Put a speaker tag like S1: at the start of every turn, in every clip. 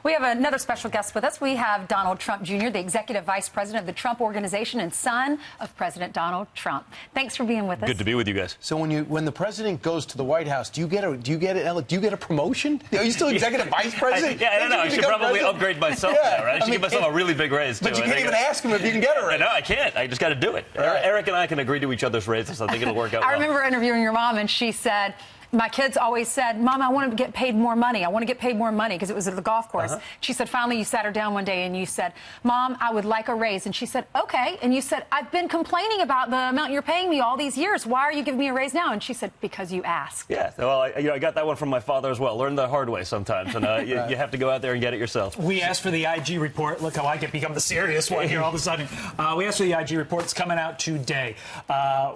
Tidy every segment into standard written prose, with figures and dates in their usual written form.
S1: We have another special guest with us. We have Donald Trump Jr., the Executive Vice President of the Trump Organization and son of President Donald Trump. Thanks for being with us.
S2: Good to be with you guys.
S3: So when the president goes to the White House, do you get a promotion? Are you still Executive Vice President?
S2: I don't know. I should probably upgrade myself now, right? I should give myself a really big raise, too.
S3: But you can't even ask him if you can get a raise.
S2: No, I can't. I just got to do it. Right. Eric and I can agree to each other's raises. I think it'll work out well.
S1: I remember interviewing your mom, and she said, my kids always said, Mom, I want to get paid more money. I want to get paid more money because it was at the golf course. She said, finally, you sat her down one day and you said, Mom, I would like a raise. And she said, okay. And you said, I've been complaining about the amount you're paying me all these years. Why are you giving me a raise now? And she said, because you asked.
S2: Yeah, well, I got that one from my father as well. Learn the hard way sometimes. And you have to go out there and get it yourself.
S4: We asked for the IG report. Look how I get become the serious one here all of a sudden. We asked for the IG report. It's coming out today.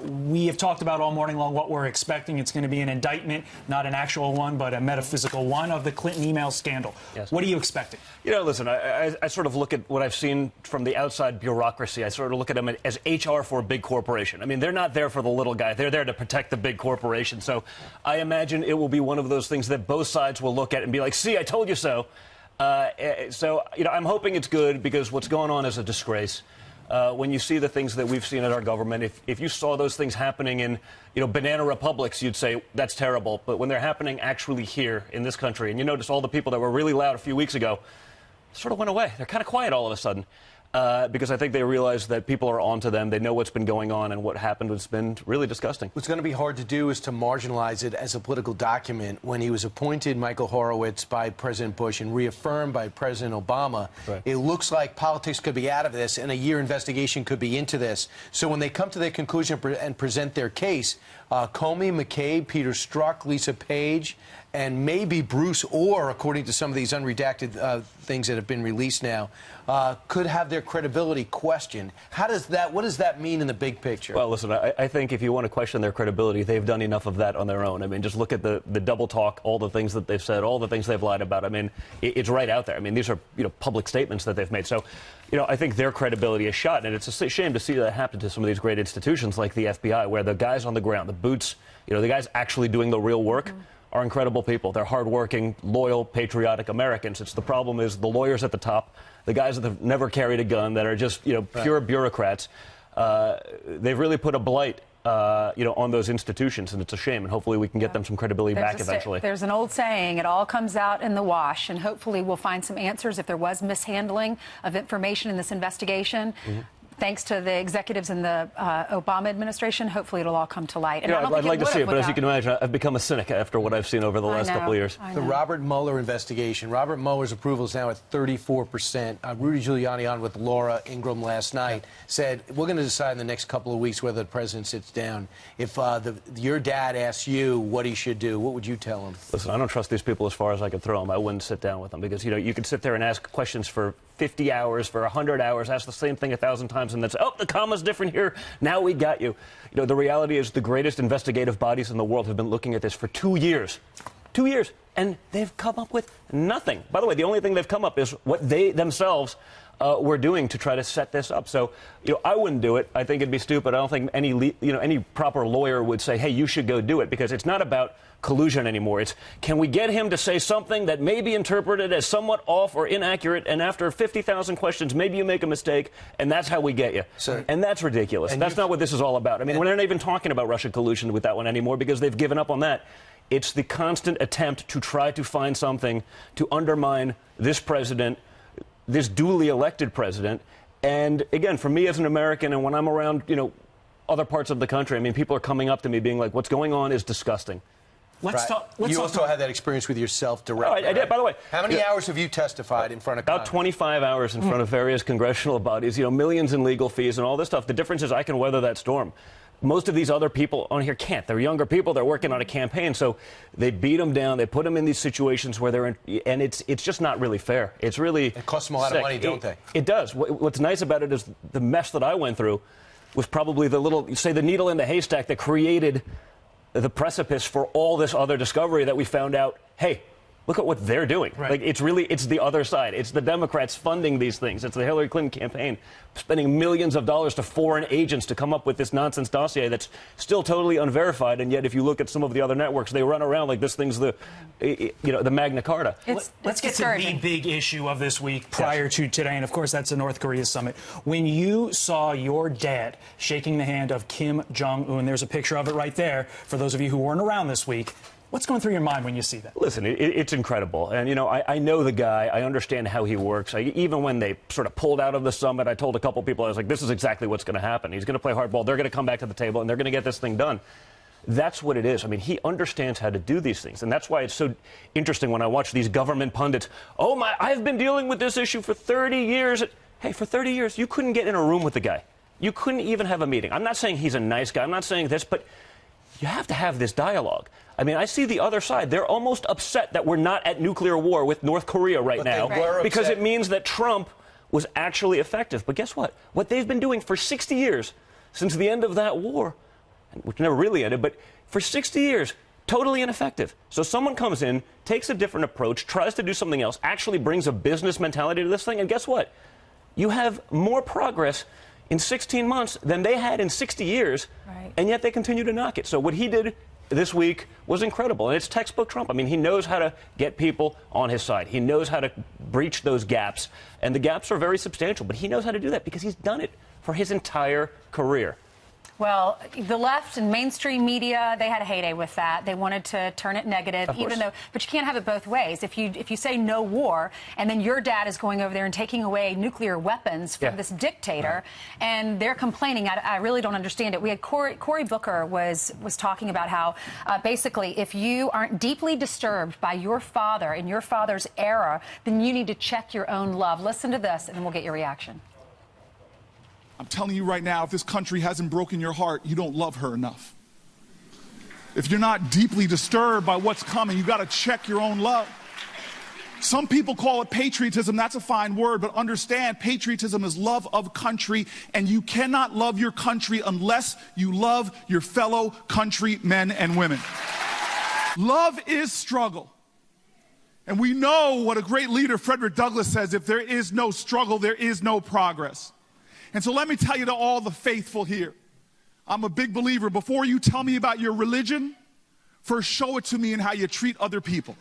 S4: We have talked about all morning long what we're expecting. It's going to be an indictment, not an actual one, but a metaphysical one of the Clinton email scandal.
S2: Yes.
S4: What are you expecting?
S2: You know, listen, I sort of look at what I've seen from the outside bureaucracy. I sort of look at them as HR for a big corporation. I mean, they're not there for the little guy. They're there to protect the big corporation. So I imagine it will be one of those things that both sides will look at and be like, see, I told you so. So, you know, I'm hoping it's good because what's going on is a disgrace. When you see the things that we've seen in our government, if you saw those things happening in, you know, banana republics, you'd say that's terrible. But when they're happening actually here in this country, and you notice all the people that were really loud a few weeks ago sort of went away. They're kind of quiet all of a sudden because I think they realize that people are onto them. They know what's been going on, and what happened has been really disgusting.
S3: What's going to be hard to do is to marginalize it as a political document. When he was appointed, Michael Horowitz, by President Bush and reaffirmed by President Obama,
S2: right.
S3: It looks like politics could be out of this and a year investigation could be into this. So when they come to their conclusion and present their case, Comey, McCabe, Peter Strzok, Lisa Page, and maybe Bruce Orr, according to some of these unredacted things that have been released now, could have their credibility questioned. What does that mean in the big picture?
S2: Well, listen, I think if you want to question their credibility, they've done enough of that on their own. I mean, just look at the double talk, all the things that they've said, all the things they've lied about. I mean, it's right out there. I mean, these are, you know, public statements that they've made. So, you know, I think their credibility is shot, and it's a shame to see that happen to some of these great institutions like the FBI, where the guys on the ground, the boots, you know, the guys actually doing the real work, are incredible people. They're hardworking, loyal, patriotic Americans. It's the problem is the lawyers at the top, the guys that have never carried a gun, that are just, you know, pure bureaucrats. They've really put a blight, you know, on those institutions, and it's a shame. And hopefully we can get them some credibility back eventually.
S1: There's an old saying, it all comes out in the wash, and hopefully we'll find some answers if there was mishandling of information in this investigation. Thanks to the executives in the Obama administration, hopefully it'll all come to light. And
S2: I'd like to see it, but as you can imagine, I've become a cynic after what I've seen over the last couple of years.
S3: The Robert Mueller investigation. Robert Mueller's approval is now at 34%. Rudy Giuliani on with Laura Ingraham last night said, we're going to decide in the next couple of weeks whether the president sits down. If your dad asks you what he should do, what would you tell him?
S2: Listen, I don't trust these people as far as I could throw them. I wouldn't sit down with them because, you know, you could sit there and ask questions for 50 hours, for 100 hours, ask the same thing 1,000 times, and then say, oh, the comma's different here. Now we got you. You know, the reality is the greatest investigative bodies in the world have been looking at this for 2 years. 2 years. And they've come up with nothing. By the way, the only thing they've come up is what they themselves were doing to try to set this up. So, you know, I wouldn't do it. I think it'd be stupid. I don't think any proper lawyer would say, hey, you should go do it, because it's not about collusion anymore. It's, can we get him to say something that may be interpreted as somewhat off or inaccurate, and after 50,000 questions, maybe you make a mistake, and that's how we get you. And that's ridiculous. And that's not what this is all about. I mean, we're not even talking about Russian collusion with that one anymore, because they've given up on that. It's the constant attempt to try to find something to undermine this president, this duly elected president. And again, for me as an American, and when I'm around, you know, other parts of the country, I mean, people are coming up to me being like, what's going on is disgusting.
S3: You also had that experience with yourself directly.
S2: I did, by the way.
S3: How many hours have you testified in front of
S2: About 25 hours in front of various congressional bodies, you know, millions in legal fees and all this stuff. The difference is I can weather that storm. Most of these other people on here can't. They're younger people. They're working on a campaign. So they beat them down. They put them in these situations where they're in, and it's just not really fair. It's really
S3: It costs them a lot of money, don't they?
S2: It does. What's nice about it is the mess that I went through was probably the little, say, the needle in the haystack that created the precipice for all this other discovery that we found out, hey, Look at what they're doing.
S4: Right.
S2: Like, it's the other side. It's the Democrats funding these things. It's the Hillary Clinton campaign spending millions of dollars to foreign agents to come up with this nonsense dossier that's still totally unverified. And yet, if you look at some of the other networks, they run around like this thing's the Magna Carta.
S4: Let's get to the big issue of this week prior to today, and of course that's the North Korea summit. When you saw your dad shaking the hand of Kim Jong-un, there's a picture of it right there for those of you who weren't around this week. What's going through your mind when you see that?
S2: Listen, it's incredible. And, I know the guy. I understand how he works. Even when they sort of pulled out of the summit, I told a couple people, I was like, this is exactly what's going to happen. He's going to play hardball. They're going to come back to the table, and they're going to get this thing done. That's what it is. I mean, he understands how to do these things. And that's why it's so interesting when I watch these government pundits. Oh, my, I've been dealing with this issue for 30 years. Hey, for 30 years, you couldn't get in a room with the guy. You couldn't even have a meeting. I'm not saying he's a nice guy. I'm not saying this, but you have to have this dialogue. I mean, I see the other side. They're almost upset that we're not at nuclear war with North Korea right now because it means that Trump was actually effective. But guess what? What they've been doing for 60 years, since the end of that war, which never really ended, but for 60 years, totally ineffective. So someone comes in, takes a different approach, tries to do something else, actually brings a business mentality to this thing, and guess what? You have more progress in 16 months than they had in 60 years, and yet they continue to knock it. So what he did this week was incredible, and it's textbook Trump. I mean, he knows how to get people on his side. He knows how to breach those gaps, and the gaps are very substantial, but he knows how to do that because he's done it for his entire career.
S1: Well, the left and mainstream media, they had a heyday with that. They wanted to turn it negative, even though, but you can't have it both ways. If you say no war, and then your dad is going over there and taking away nuclear weapons from this dictator, and they're complaining, I really don't understand it. We had Cory Booker was talking about how basically if you aren't deeply disturbed by your father and your father's era, then you need to check your own love. Listen to this, and then we'll get your reaction.
S5: I'm telling you right now, if this country hasn't broken your heart, you don't love her enough. If you're not deeply disturbed by what's coming, you got to check your own love. Some people call it patriotism. That's a fine word, but understand patriotism is love of country, and you cannot love your country unless you love your fellow countrymen and women. Love is struggle. And we know what a great leader, Frederick Douglass, says: if there is no struggle, there is no progress. And so let me tell you to all the faithful here, I'm a big believer. Before you tell me about your religion, first show it to me in how you treat other people.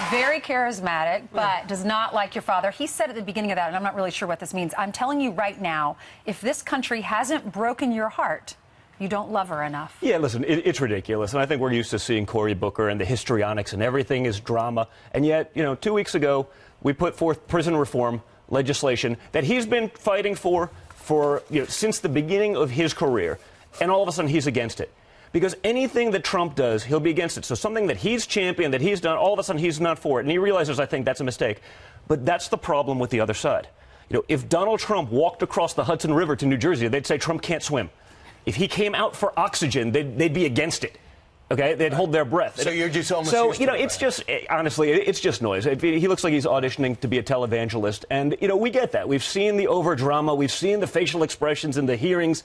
S1: Very charismatic, but does not like your father. He said at the beginning of that, and I'm not really sure what this means, I'm telling you right now, if this country hasn't broken your heart, you don't love her enough. Yeah,
S2: listen, it's ridiculous. And I think we're used to seeing Cory Booker and the histrionics and everything is drama. And yet, 2 weeks ago, we put forth prison reform legislation that he's been fighting for since the beginning of his career, and all of a sudden he's against it. Because anything that Trump does, he'll be against it. So something that he's championed, that he's done, all of a sudden he's not for it. And he realizes, I think, that's a mistake. But that's the problem with the other side. If Donald Trump walked across the Hudson River to New Jersey, they'd say Trump can't swim. If he came out for oxygen, they'd be against it. Okay, they'd hold their breath.
S3: So you're just almost
S2: used to it, it's just, honestly, it's just noise. He looks like he's auditioning to be a televangelist. And, we get that. We've seen the over-drama. We've seen the facial expressions in the hearings.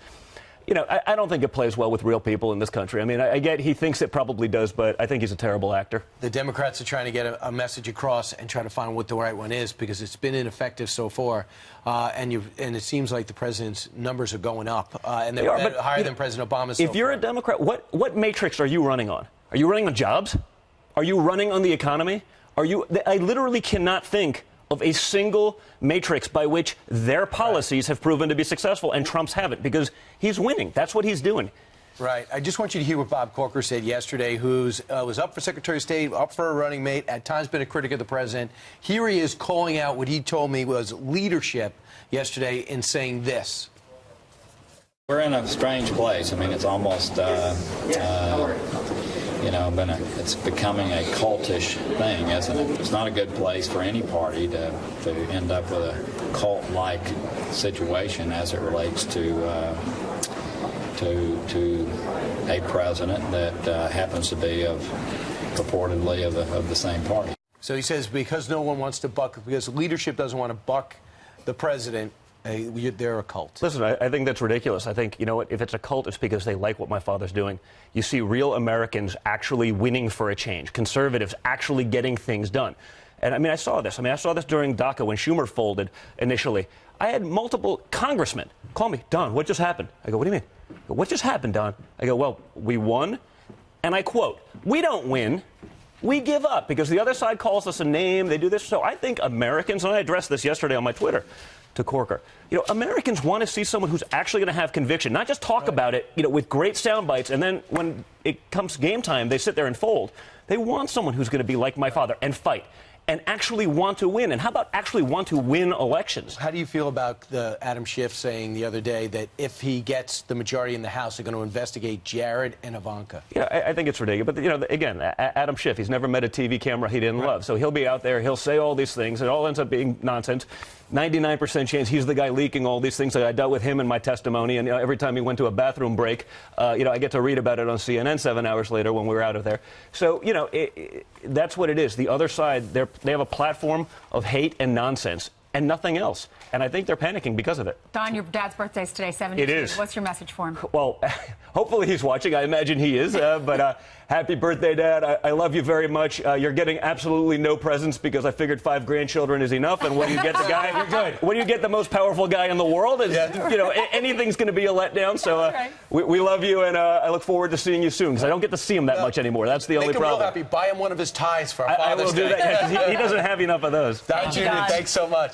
S2: I don't think it plays well with real people in this country. I mean, I get he thinks it probably does, but I think he's a terrible actor.
S3: The Democrats are trying to get a message across and try to find what the right one is, because it's been ineffective so far. And it seems like the president's numbers are going up, and they're higher than President Obama's.
S2: If you're a Democrat, what matrix are you running on? Are you running on jobs? Are you running on the economy? I literally cannot think of a single matrix by which their policies have proven to be successful, and Trump's haven't, because he's winning. That's what he's doing.
S3: Right. I just want you to hear what Bob Corker said yesterday, who was up for Secretary of State, up for a running mate, at times been a critic of the president. Here he is calling out what he told me was leadership yesterday in saying this.
S6: We're in a strange place. I mean, it's almost, it's becoming a cultish thing, isn't it? It's not a good place for any party to end up with a cult-like situation as it relates to a president that happens to be purportedly of the same party.
S3: So he says because no one wants to buck, because leadership doesn't want to buck the president, They're a cult.
S2: Listen, I think that's ridiculous. I think, you know what, if it's a cult, it's because they like what my father's doing. You see real Americans actually winning for a change, conservatives actually getting things done. And I mean, I saw this during DACA when Schumer folded initially. I had multiple congressmen call me, Don, what just happened? I go, what do you mean? I go, what just happened, Don? I go, well, we won. And I quote, we don't win. We give up because the other side calls us a name. They do this. So I think Americans, and I addressed this yesterday on my Twitter to Corker, you know, Americans want to see someone who's actually going to have conviction, not just talk about it, you know, with great sound bites. And then when it comes game time, they sit there and fold. They want someone who's going to be like my father and fight and actually want to win. And how about actually want to win elections?
S3: How do you feel about Adam Schiff saying the other day that if he gets the majority in the House, they're going to investigate Jared and Ivanka?
S2: Yeah, I think it's ridiculous. But, you know, again, Adam Schiff, he's never met a TV camera he didn't love. So he'll be out there, he'll say all these things, and it all ends up being nonsense. 99% chance he's the guy leaking all these things. I dealt with him in my testimony, and you know, every time he went to a bathroom break, you know, I get to read about it on CNN 7 hours later when we were out of there. So, you know, that's what it is. The other side, they have a platform of hate and nonsense and nothing else. And I think they're panicking because of it.
S1: Don, your dad's birthday is today, 72.
S2: It is.
S1: What's your message for him?
S2: Well, hopefully he's watching. I imagine he is. But happy birthday, Dad. I love you very much. You're getting absolutely no presents because I figured 5 grandchildren is enough. And when you get the guy, you're good. When you get the most powerful guy in the world, you know, anything's going to be a letdown. So we love you, and I look forward to seeing you soon because I don't get to see him that much anymore. That's the only problem.
S3: Make him real happy. Buy him one of his ties for Father's Day.
S2: I will do that. Yeah, 'cause he doesn't have enough of those.
S3: Don Jr., thanks so much.